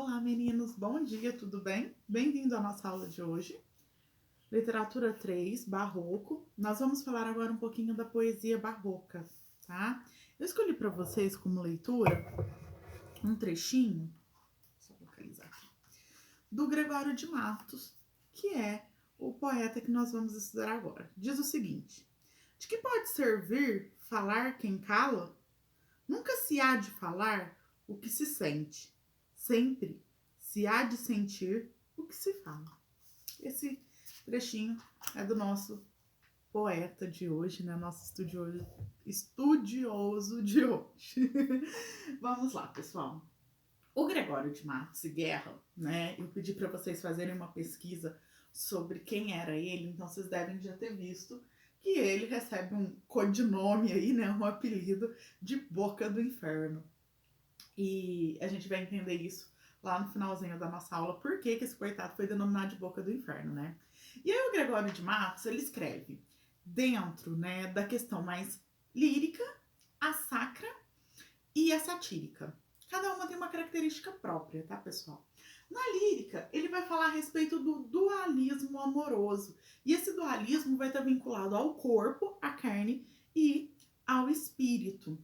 Olá, meninos, bom dia, tudo bem? Bem-vindo à nossa aula de hoje. Literatura 3, Barroco. Nós vamos falar agora um pouquinho da poesia barroca, tá? Eu escolhi para vocês como leitura um trechinho, só localizar aqui, do Gregório de Matos, que é o poeta que nós vamos estudar agora. Diz o seguinte: de que pode servir falar quem cala? Nunca se há de falar o que se sente, sempre se há de sentir o que se fala. Esse trechinho é do nosso poeta de hoje, né? Nosso estudioso de hoje. Vamos lá, pessoal. O Gregório de Matos e Guerra, né? Eu pedi para vocês fazerem uma pesquisa sobre quem era ele, então vocês devem já ter visto que ele recebe um codinome aí, né? Um apelido de Boca do Inferno. E a gente vai entender isso lá no finalzinho da nossa aula, por que esse coitado foi denominado de Boca do Inferno, né? E aí o Gregório de Matos, ele escreve dentro, né, da questão mais lírica, a sacra e a satírica. Cada uma tem uma característica própria, tá, pessoal? Na lírica, ele vai falar a respeito do dualismo amoroso. E esse dualismo vai estar vinculado ao corpo, à carne e ao espírito.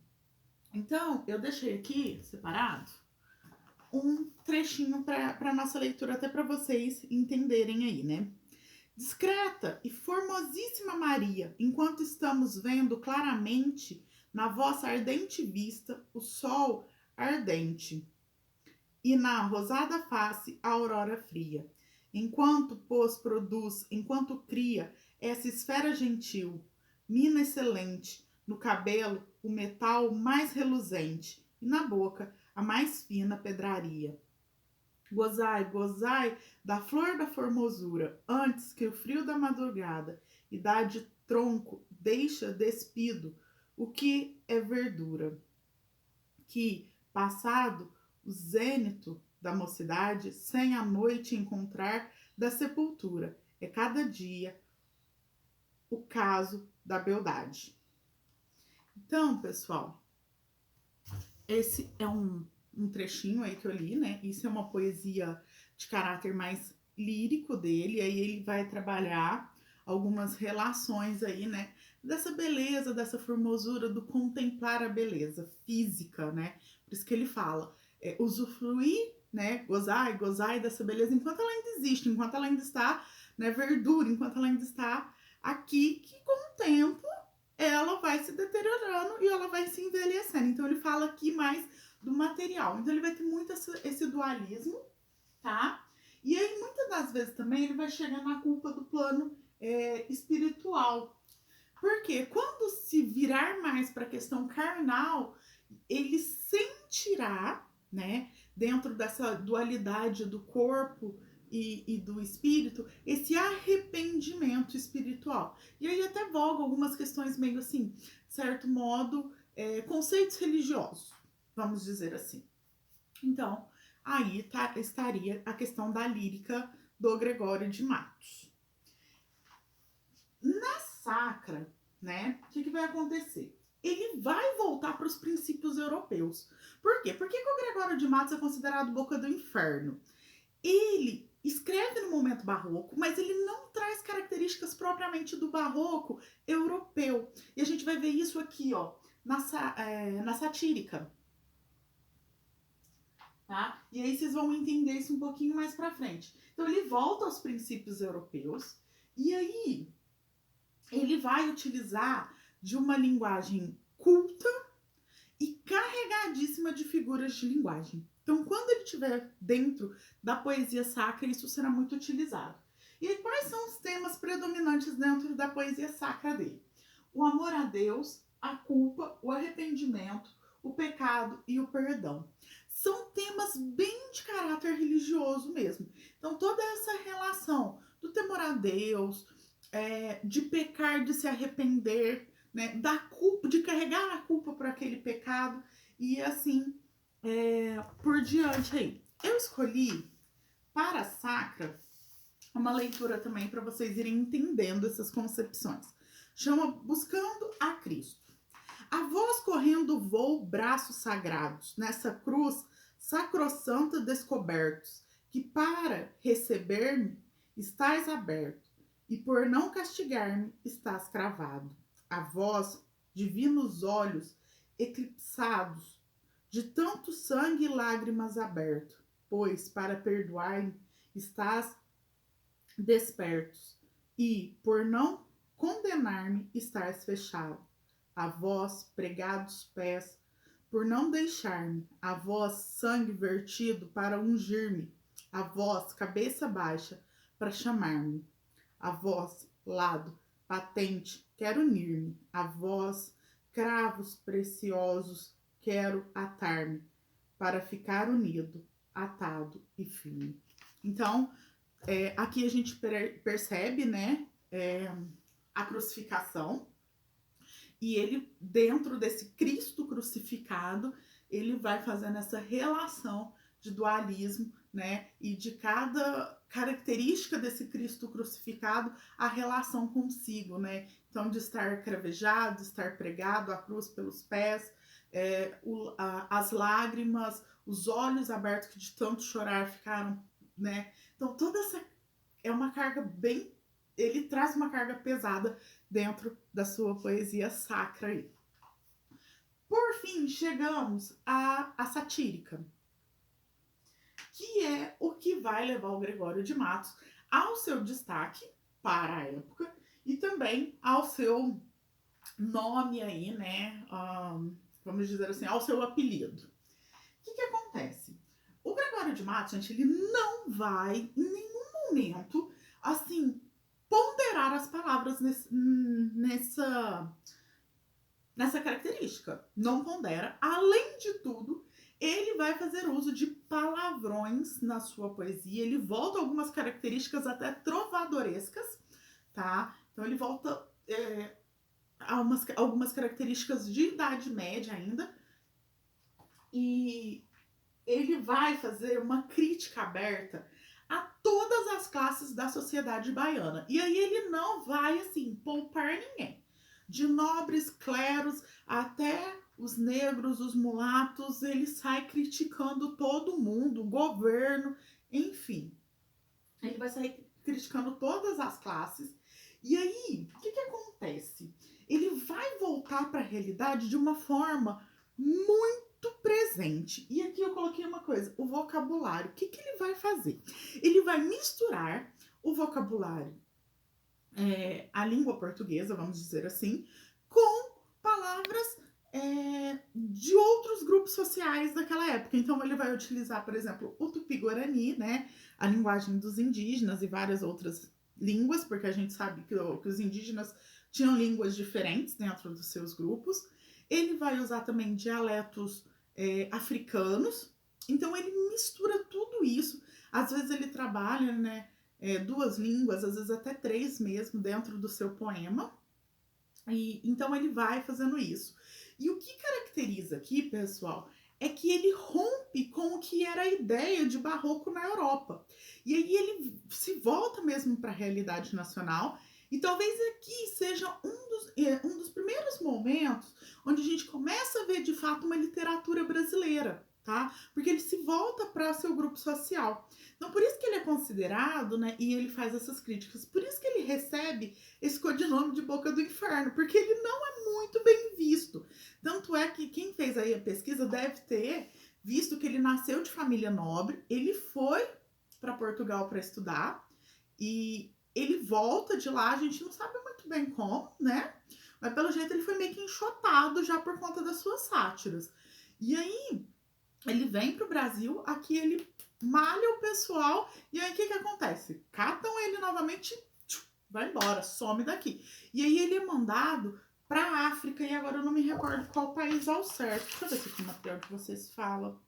Então, eu deixei aqui separado um trechinho para nossa leitura, até para vocês entenderem aí, né? Discreta e formosíssima Maria, enquanto estamos vendo claramente na vossa ardente vista o sol ardente e na rosada face a aurora fria, enquanto, pois, produz, enquanto cria essa esfera gentil, mina excelente, no cabelo o metal mais reluzente e na boca a mais fina pedraria. Gozai, gozai da flor da formosura, antes que o frio da madrugada e dá de tronco deixa despido o que é verdura. Que, passado o zênito da mocidade, sem a noite encontrar da sepultura, é cada dia o caso da beldade. Então, pessoal, esse é um trechinho aí que eu li, né? Isso é uma poesia de caráter mais lírico dele, aí ele vai trabalhar algumas relações aí, né? Dessa beleza, dessa formosura, do contemplar a beleza física, né? Por isso que ele fala, usufruir, né? Gozar dessa beleza enquanto ela ainda existe, enquanto ela ainda está, né? Verdura, enquanto ela ainda está aqui, que com o tempo ela vai se deteriorando e ela vai se envelhecendo. Então ele fala aqui mais do material. Então ele vai ter muito esse dualismo, tá? E aí muitas das vezes também ele vai chegar na culpa do plano espiritual. Porque quando se virar mais para a questão carnal, ele sentirá, né, dentro dessa dualidade do corpo e do espírito, esse arrependimento espiritual. E aí até voga algumas questões meio assim, certo modo, conceitos religiosos, vamos dizer assim. Então, aí estaria a questão da lírica do Gregório de Matos. Na sacra, né, o que vai acontecer? Ele vai voltar para os princípios europeus. Por quê? Por que o Gregório de Matos é considerado Boca do Inferno? Ele escreve no momento barroco, mas ele não traz características propriamente do barroco europeu. E a gente vai ver isso aqui, ó, na satírica. Tá? E aí vocês vão entender isso um pouquinho mais pra frente. Então ele volta aos princípios europeus e aí ele vai utilizar de uma linguagem culta e carregadíssima de figuras de linguagem. Então, quando ele estiver dentro da poesia sacra, isso será muito utilizado. E aí, quais são os temas predominantes dentro da poesia sacra dele? O amor a Deus, a culpa, o arrependimento, o pecado e o perdão. São temas bem de caráter religioso mesmo. Então, toda essa relação do temor a Deus, de pecar, de se arrepender, né, da culpa, de carregar a culpa por aquele pecado e assim por diante aí. Eu escolhi para a sacra uma leitura também para vocês irem entendendo essas concepções. Chama Buscando a Cristo. A voz correndo voou braços sagrados, nessa cruz sacrossanto descobertos, que para receber-me estás aberto, e por não castigar-me estás cravado. A vós, divinos olhos, eclipsados, de tanto sangue e lágrimas aberto, pois para perdoar-me estás despertos, e por não condenar-me estás fechado. A vós, pregados pés, por não deixar-me, a vós, sangue vertido para ungir-me, a vós, cabeça baixa, para chamar-me, a vós, lado patente, quero unir-me, a vós, cravos preciosos, quero atar-me, para ficar unido, atado e firme. Então, aqui a gente percebe, né, a crucificação, e ele, dentro desse Cristo crucificado, ele vai fazendo essa relação de dualismo, né, e de cada característica desse Cristo crucificado, a relação consigo, né, então de estar cravejado, de estar pregado, a cruz pelos pés, as lágrimas, os olhos abertos que de tanto chorar ficaram, né, então toda essa é uma carga bem, ele traz uma carga pesada dentro da sua poesia sacra aí. Por fim, chegamos à satírica, que é o que vai levar o Gregório de Matos ao seu destaque para a época e também ao seu nome aí, né, vamos dizer assim, ao seu apelido. O que acontece? O Gregório de Matos, gente, ele não vai em nenhum momento, assim, ponderar as palavras nessa característica. Não pondera. Além de tudo, ele vai fazer uso de palavrões na sua poesia. Ele volta a algumas características até trovadorescas, tá? Então ele volta a algumas características de Idade Média ainda. E ele vai fazer uma crítica aberta a todas as classes da sociedade baiana. E aí ele não vai, assim, poupar ninguém. De nobres, cleros, até os negros, os mulatos, ele sai criticando todo mundo, o governo, enfim. Ele vai sair criticando todas as classes. E aí, o que acontece? Ele vai voltar para a realidade de uma forma muito presente. E aqui eu coloquei uma coisa, o vocabulário. O que ele vai fazer? Ele vai misturar o vocabulário, a língua portuguesa, vamos dizer assim, com palavras de outros grupos sociais daquela época. Então ele vai utilizar, por exemplo, o tupi-guarani, né, a linguagem dos indígenas e várias outras línguas, porque a gente sabe que os indígenas tinham línguas diferentes dentro dos seus grupos. Ele vai usar também dialetos africanos. Então ele mistura tudo isso. Às vezes ele trabalha, né, duas línguas, às vezes até três mesmo, dentro do seu poema. E então ele vai fazendo isso. E o que caracteriza aqui, pessoal, é que ele rompe com o que era a ideia de barroco na Europa. E aí ele se volta mesmo para a realidade nacional. E talvez aqui seja um dos primeiros momentos onde a gente começa a ver de fato uma literatura brasileira, tá? Porque ele se volta para seu grupo social. Então, por isso que ele é considerado, né? E ele faz essas críticas. Por isso que ele recebe esse codinome de Boca do Inferno, porque ele não é muito bem visto. Tanto é que quem fez aí a pesquisa deve ter visto que ele nasceu de família nobre, ele foi para Portugal para estudar e ele volta de lá, a gente não sabe muito bem como, né? Mas pelo jeito ele foi meio que enxotado já por conta das suas sátiras. E aí ele vem pro Brasil, aqui ele malha o pessoal, e aí o que acontece? Catam ele novamente, vai embora, some daqui. E aí ele é mandado pra África, e agora eu não me recordo qual país ao certo. Deixa eu ver se aqui no material que vocês falam.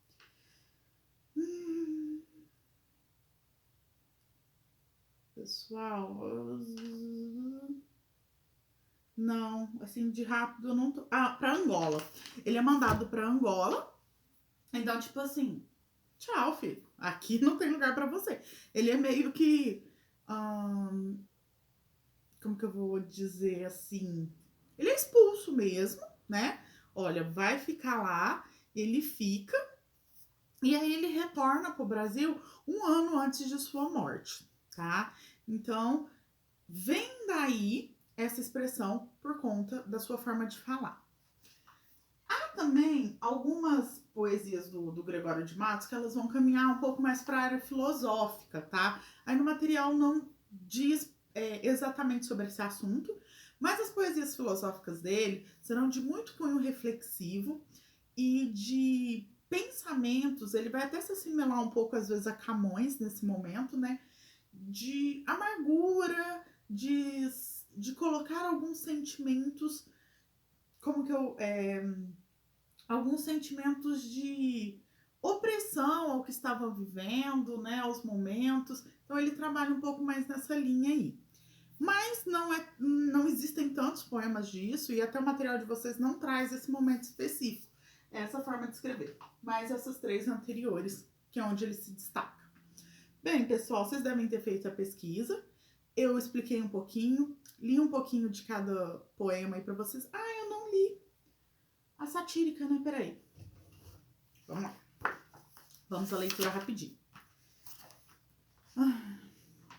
Pessoal, não, assim, de rápido eu não tô... Ah, pra Angola. Ele é mandado pra Angola, então, tipo assim, tchau, filho. Aqui não tem lugar pra você. Ele é meio que... como que eu vou dizer assim? Ele é expulso mesmo, né? Olha, vai ficar lá, ele fica. E aí ele retorna para o Brasil um ano antes de sua morte, tá? Então, vem daí essa expressão por conta da sua forma de falar. Há também algumas poesias do Gregório de Matos que elas vão caminhar um pouco mais para a área filosófica, tá? Aí no material não diz exatamente sobre esse assunto, mas as poesias filosóficas dele serão de muito cunho reflexivo e de pensamentos, ele vai até se assimilar um pouco às vezes a Camões nesse momento, né? De amargura, de colocar alguns sentimentos, como que eu. Alguns sentimentos de opressão ao que estava vivendo, né? Aos momentos. Então ele trabalha um pouco mais nessa linha aí. Mas não existem tantos poemas disso, e até o material de vocês não traz esse momento específico, essa forma de escrever. Mas essas três anteriores, que é onde ele se destaca. Bem, pessoal, vocês devem ter feito a pesquisa. Eu expliquei um pouquinho, li um pouquinho de cada poema aí pra vocês. Ah, eu não li a satírica, né? Peraí. Vamos lá. Vamos à leitura rapidinho.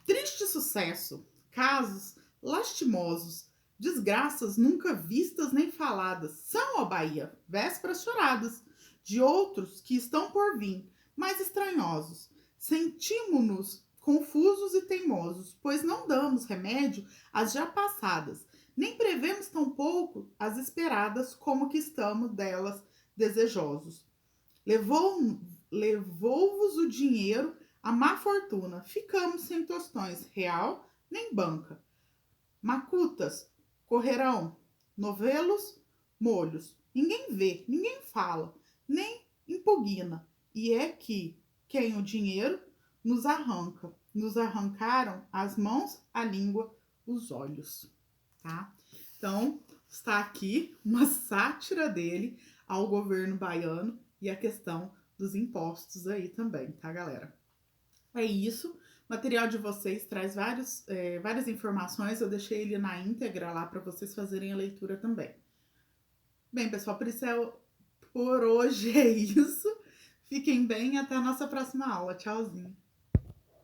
Triste sucesso, casos lastimosos, desgraças nunca vistas nem faladas, são, ó Bahia, vésperas choradas, de outros que estão por vir, mais estranhosos. Sentimos-nos confusos e teimosos, pois não damos remédio às já passadas, nem prevemos tampouco as esperadas, como que estamos delas desejosos. Levou-vos o dinheiro, a má fortuna, ficamos sem tostões, real nem banca. Macutas, correrão, novelos, molhos. Ninguém vê, ninguém fala, nem impugna. E é que quem o dinheiro nos arranca. Nos arrancaram as mãos, a língua, os olhos. Tá? Então, está aqui uma sátira dele ao governo baiano e a questão dos impostos aí também, tá, galera? É isso. O material de vocês traz várias informações. Eu deixei ele na íntegra lá para vocês fazerem a leitura também. Bem, pessoal, por hoje é isso. Fiquem bem, até a nossa próxima aula. Tchauzinho.